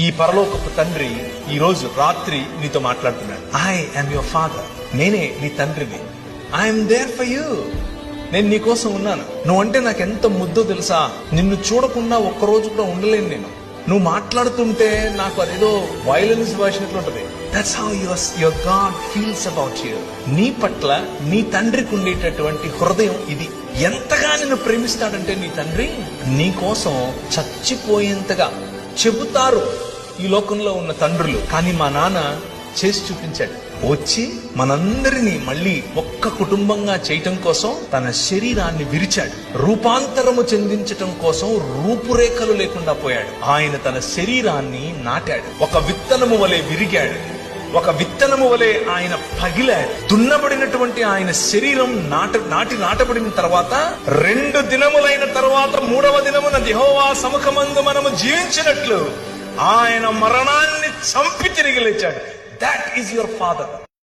ఈ పరలోకపు తండ్రి ఈ రోజు రాత్రి నీతో మాట్లాడుతున్నాడు. I am your father. నేనే నీ తండ్రిని. I'm there for you. నేను నీ కోసం ఉన్నాను. నువ్వు అంటే నాకు ఎంత ముద్దో తెలుసా. నిన్ను చూడకుండా ఒక్కరోజు కూడా ఉండలేను నేను. నువ్వు మాట్లాడుతుంటే నాకు అదేదో వైలెన్స్ వర్షినట్లు ఉంటది. That's how your God feels about you. నీ పట్ల నీ తండ్రికి ఉండేటటువంటి హృదయం ఇది. ఎంతగా నిన్ను ప్రేమిస్తాడంటే నీ తండ్రి నీ కోసం చచ్చిపోయేంతగా చెబుతారు ఈ లోకంలో ఉన్న తండ్రులు. కానీ మా నాన్న చేసి చూపించాడు. వచ్చి మనందరినీ మళ్ళీ ఒక్క కుటుంబంగా చేయటం కోసం తన శరీరాన్ని విరిచాడు. రూపాంతరము చెందించటం కోసం రూపురేఖలు లేకుండా పోయాడు. ఆయన తన శరీరాన్ని నాటాడు. ఒక విత్తనము వలె విరిగాడు. ఒక విత్తనము వలె ఆయన పగిలాడు. దున్నబడినటువంటి ఆయన శరీరం నాటబడిన తర్వాత 2 దినములైన తర్వాత 3వ దినమున యెహోవా సముఖమందు మనము జీవించినట్లు ఆయన మరణాన్ని చంపి తిరిగి లేచాడు. That is your father.